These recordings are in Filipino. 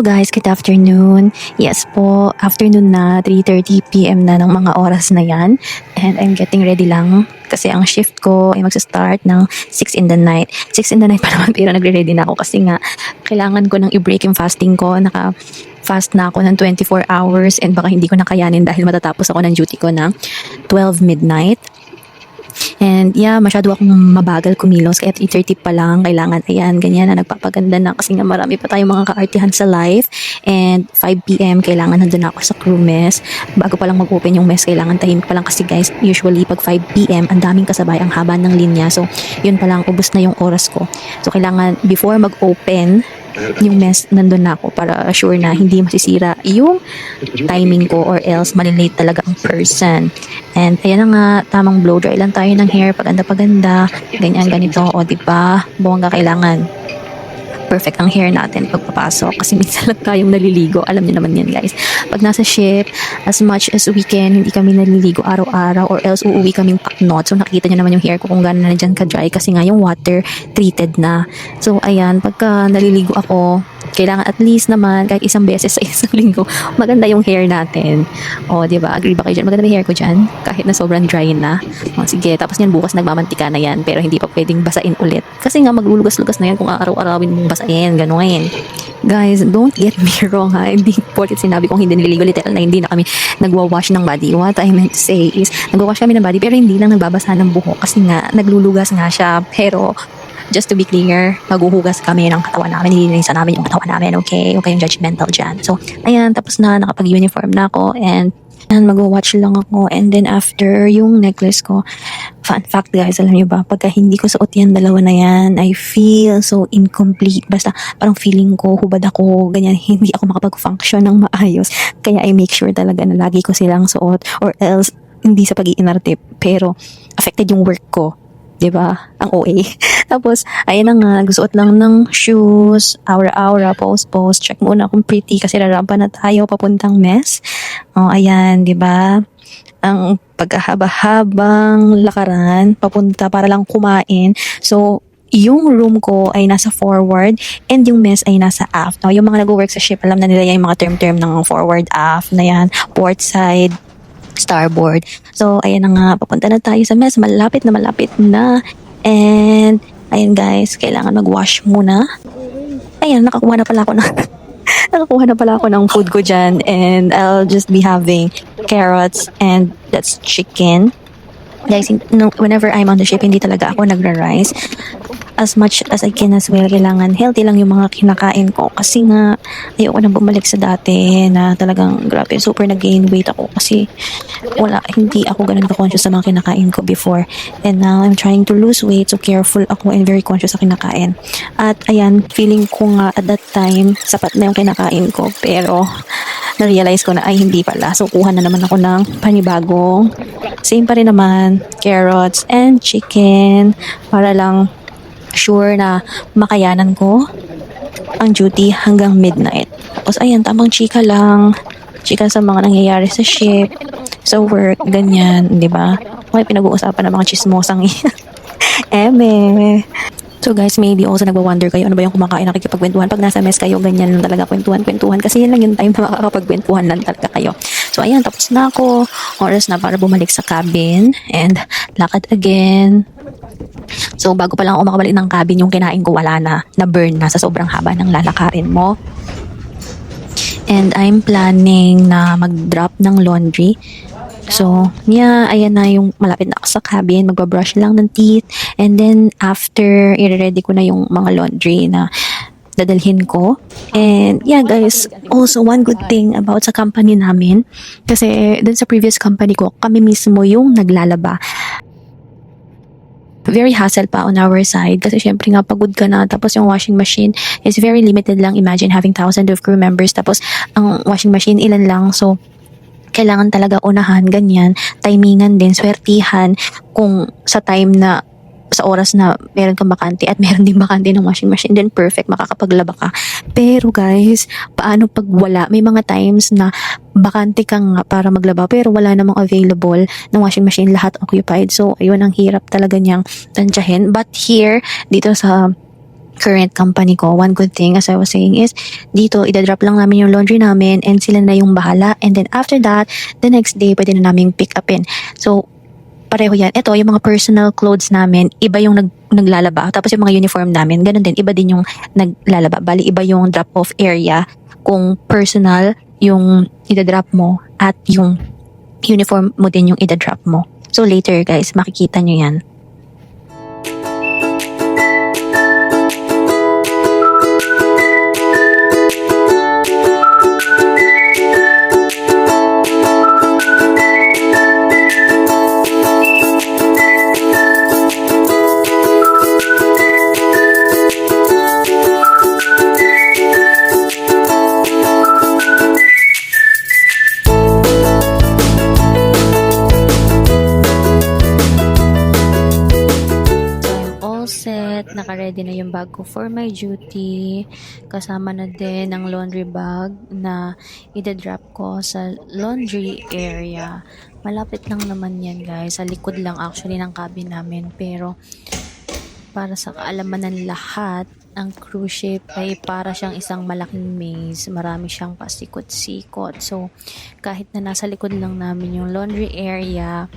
Guys, good afternoon. Yes po, afternoon na, 3:30 PM na ng mga oras na yan. And I'm getting ready lang kasi ang shift ko ay magsa-start ng 6 in the night. 6 in the night pa naman pero nagre-ready na ako kasi nga kailangan ko nang i-break yung fasting ko. Fast na ako ng 24 hours and baka hindi ko nakayanin dahil matatapos ako ng duty ko ng 12 midnight. And yeah, masyado akong mabagal kumilos kaya 3:30 pa lang kailangan ayan, ganyan na nagpapaganda na kasi nga marami pa tayong mga kaartihan sa live. And 5 PM kailangan nandun ako sa crew mess. Bago pa lang mag-open yung mess, kailangan tahimik pa lang kasi guys, usually pag 5 PM ang daming kasabay, ang haba ng linya. So yun pa lang, ubos na yung oras ko. So kailangan before mag-open yung mess, nandun na ako para sure na hindi masisira yung timing ko or else malilate talaga ang person. And ayan na nga, tamang blow dry lang tayo ng hair, paganda-paganda, ganyan, ganito, o diba, bongga kailangan. Perfect ang hair natin pagpapasok kasi minsan lang tayong naliligo. Alam niyo naman yan guys. Pag nasa ship, as much as we can, hindi kami naliligo araw-araw or else uuwi kaming paknot. So nakikita niyo naman yung hair ko kung gano'n na dyan ka-dry kasi nga yung water treated na. So ayan, pagka naliligo ako, kailangan at least naman kahit isang beses sa isang linggo, maganda yung hair natin. O diba, agree ba kayo dyan? Maganda yung hair ko dyan kahit na sobrang dry na. O, sige, tapos yan bukas nagmamantika na yan pero hindi pa pwedeng basain ulit. Kasi nga maglulugas-lugas na yan kung araw-arawin mong basain, gano'n. Guys, don't get me wrong ha. Hindi porket sinabi kong hindi nililigo, literal na hindi na kami nagwawash ng body. What I meant to say is, nagwawash kami ng body pero hindi lang nagbabasa ng buhok kasi nga naglulugas nga siya. Pero just to be clear, maghuhugas kami ng katawan namin, nililinisan namin yung katawan namin, okay? Huwag kayong judgmental dyan. So, ayan, tapos na, nakapag-uniform na ako and mag-watch lang ako. And then after yung necklace ko, fun fact guys, alam niyo ba, pagka hindi ko suot yan, dalawa na yan, I feel so incomplete. Basta parang feeling ko, hubad ako, ganyan, hindi ako makapag-function ng maayos. Kaya I make sure talaga na lagi ko silang suot or else hindi sa pag-iinarte, pero affected yung work ko. Diba? Ang OA. Tapos, ayun na nga, gusuot lang ng shoes, aura-aura, pose-pose, check muna kung pretty kasi rarampa na tayo papuntang mess. O, ayan, diba? Ang pagkahaba-habang lakaran, papunta para lang kumain. So, yung room ko ay nasa forward and yung mess ay nasa aft. No, yung mga nag-work sa ship, alam na nila yung mga term-term ng forward, aft na yan, port side, starboard. So, ayan na nga, papunta na tayo sa mess. Malapit na. And, ayan guys, kailangan mag-wash muna. Ayan, nakakuha na pala ako ng food ko dyan. And I'll just be having carrots and that's chicken. Guys, whenever I'm on the ship, hindi talaga ako nagra-rice. As much as I can as well, kailangan healthy lang yung mga kinakain ko kasi nga ayoko na bumalik sa dati na talagang grabe, super nag-gain weight ako kasi hindi ako ganun ka-conscious sa mga kinakain ko before, and now I'm trying to lose weight, so careful ako and very conscious sa kinakain. At ayan, feeling ko nga at that time sapat na yung kinakain ko pero na-realize ko na ay hindi pala, so kuha na naman ako ng panibagong same pa rin naman, carrots and chicken para lang sure na makayanan ko ang duty hanggang midnight. Tapos ayan, tamang chika lang. Chika sa mga nangyayari sa ship, sa work, ganyan, di ba? Okay, pinag-uusapan ng mga chismosang eme. So guys, maybe also nagwa-wonder kayo ano ba yung kumakain, nakikipagkwentuhan. Pag nasa mess kayo, ganyan lang talaga, kwentuhan. Kasi yan lang yung time na makakapagkwentuhan lang talaga kayo. So ayan, tapos na ako. Oras na para bumalik sa cabin and lakad again. So bago pa lang ako makabalik ng cabin, yung kinain ko wala na burn na sa sobrang haba ng lalakarin mo. And I'm planning na mag-drop ng laundry. So, yeah, ayan na yung malapit na ako sa cabin. Magbabrush lang ng teeth. And then, after, i-ready ko na yung mga laundry na dadalhin ko. And, yeah, guys, also one good thing about sa company namin, kasi dun sa previous company ko, kami mismo yung naglalaba. Very hassle pa on our side kasi syempre nga pagod ka na, tapos yung washing machine is very limited lang. Imagine having thousands of crew members tapos ang washing machine ilan lang, so kailangan talaga unahan, ganyan, timingan din, swertihan kung sa time na sa oras na meron kang bakante at meron din bakante ng washing machine, then perfect, makakapaglaba ka. Pero guys, paano pag wala? May mga times na bakante ka nga para maglaba pero wala namang available ng washing machine, lahat occupied. So ayun, ang hirap talaga niyang tansyahin. But here, dito sa current company ko, one good thing as I was saying is dito idadrop lang namin yung laundry namin and sila na yung bahala, and then after that the next day pwede na namin pick upin. So pareho yan. Ito, yung mga personal clothes namin, iba yung naglalaba. Tapos yung mga uniform namin, ganun din, iba din yung naglalaba. Bali, iba yung drop-off area kung personal yung idadrop mo at yung uniform mo din yung idadrop mo. So later guys, makikita nyo yan. Set, naka-ready na yung bag ko for my duty. Kasama na din ang laundry bag na idadrop ko sa laundry area. Malapit lang naman yan guys. Sa likod lang actually ng cabin namin. Pero para sa kaalaman ng lahat, ang cruise ship ay para siyang isang malaking maze. Marami siyang pasikot-sikot. So kahit na nasa likod lang namin yung laundry area,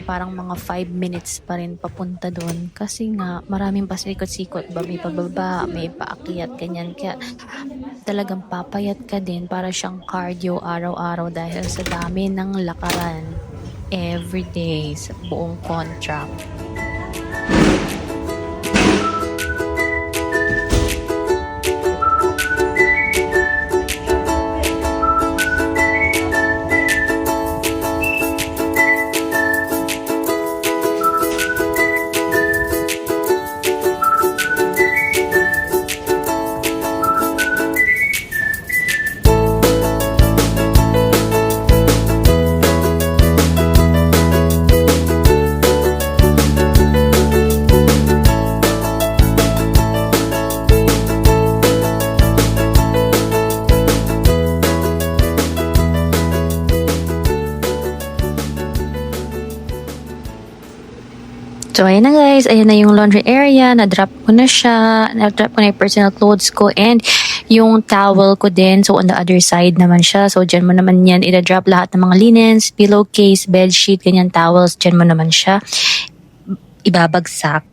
parang mga 5 minutes pa rin papunta doon kasi nga maraming pasikot-sikot ba, may pababa, may paakyat, ganyan, kaya talagang papayat ka din, para siyang cardio araw-araw dahil sa dami ng lakaran everyday sa buong contract. So, ayan na guys. Ayan na yung laundry area. Na-drop ko na siya. Na-drop ko na yung personal clothes ko and yung towel ko din. So, on the other side naman siya. So, dyan mo naman yan. Ida-drop lahat ng mga linens, pillowcase, bedsheet, ganyan, towels. Dyan mo naman siya ibabagsak.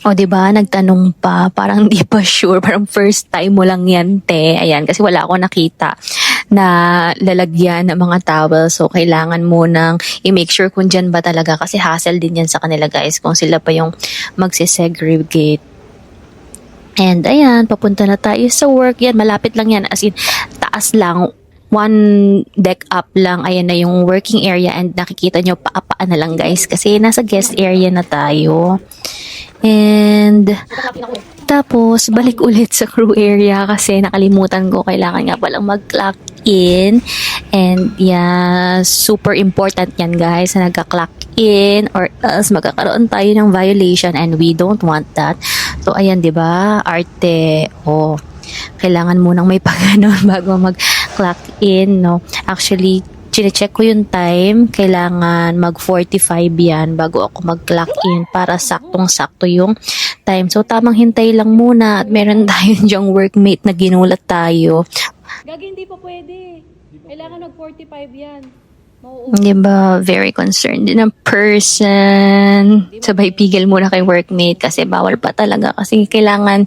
O, diba? Nagtanong pa. Parang di pa sure. Parang first time mo lang yan, te. Ayan. Kasi wala ako nakita na lalagyan ng mga towel. So, kailangan mo nang i-make sure kung dyan ba talaga. Kasi hassle din yan sa kanila, guys. Kung sila pa yung magsisegregate. And, ayan. Papunta na tayo sa work. Yan, malapit lang yan. As in, taas lang. One deck up lang. Ayan na yung working area. And nakikita nyo, paapaan na lang, guys. Kasi nasa guest area na tayo. And tapos balik ulit sa crew area kasi nakalimutan ko, kailangan nga palang mag-clock in. And yeah, super important yan guys na nagka-clock in or else magkakaroon tayo ng violation and we don't want that. So ayan, 'di ba? Arte. Oh, kailangan munang may pagganon bago mag-clock in, no? Actually, chine-check ko yung time, kailangan mag-45 yan bago ako mag-clock in para saktong-sakto yung time. So, tamang hintay lang muna at meron tayong dyang workmate na ginulat tayo. Gagi, hindi pa pwede. Kailangan mag-45 yan. Diba, very concerned din ang person. Sabay pigil muna kay workmate kasi bawal pa talaga kasi kailangan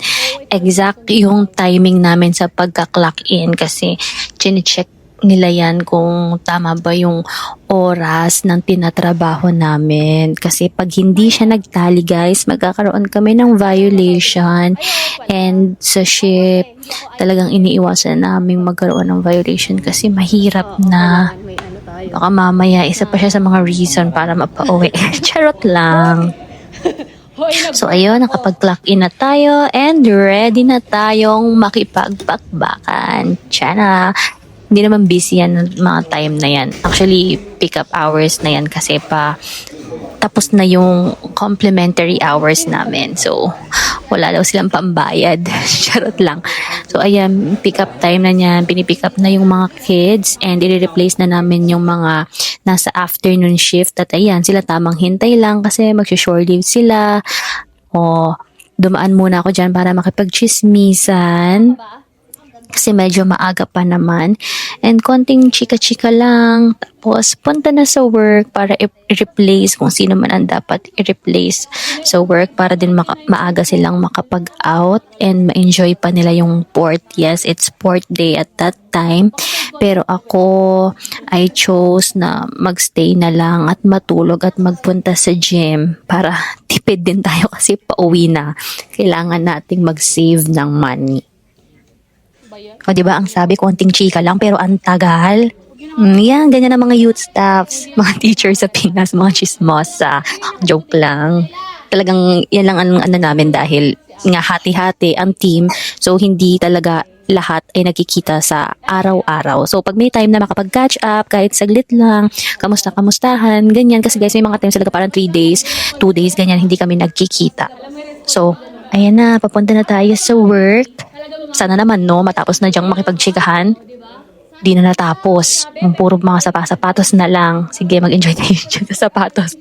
exact yung timing namin sa pagka-clock in kasi chine-check nila yan kung tama ba yung oras ng tinatrabaho namin. Kasi pag hindi siya nagtali guys, magkakaroon kami ng violation. And sa ship, talagang iniiwasan namin magkaroon ng violation kasi mahirap na. Baka mamaya, isa pa siya sa mga reason para mapauwi. Charot lang. So ayun, nakapag-clock in na tayo and ready na tayong makipagpakbakan. Tiyan. Hindi naman busy yan ng mga time na yan. Actually, pick up hours na yan kasi pa tapos na yung complimentary hours namin. So, wala daw silang pambayad. Charot lang. So, ayan, pick up time na niyan. Pinipick up na yung mga kids and i-replace na namin yung mga nasa afternoon shift. At ayan, sila tamang hintay lang kasi mag-shore leave sila. O, dumaan muna ako dyan para makipagchismisan. Kasi medyo maaga pa naman. And konting chika-chika lang. Tapos punta na sa work para i-replace kung sino man ang dapat i-replace sa work para din maaga silang makapag-out and ma-enjoy pa nila yung port. Yes, it's port day at that time. Pero ako, I chose na magstay na lang at matulog at magpunta sa gym para tipid din tayo kasi pauwi na. Kailangan nating mag-save ng money. O diba ang sabi, konting chika lang pero ang tagal. Yan, ganyan ang mga youth staffs, mga teachers sa Pinas, mga chismosa. Joke lang. Talagang yan lang ang ano namin dahil nga hati-hati ang team. So hindi talaga lahat ay nagkikita sa araw-araw. So pag may time na makapag-catch up, kahit saglit lang, kamusta-kamustahan, ganyan. Kasi guys, may mga times talaga parang 3 days, 2 days, ganyan, hindi kami nagkikita. So, ayan na, papunta na tayo sa work. Sana naman no, matapos na diyang makipagchikahan. Di na natapos. Yung puro mga sapatos na lang. Sige, mag-enjoy tayo dyan sa sapatos.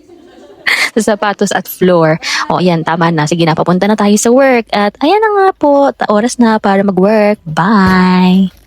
Sa sapatos at floor. O, yan, tama na. Sige na, papunta na tayo sa work. At ayan na nga po, oras na para mag-work. Bye!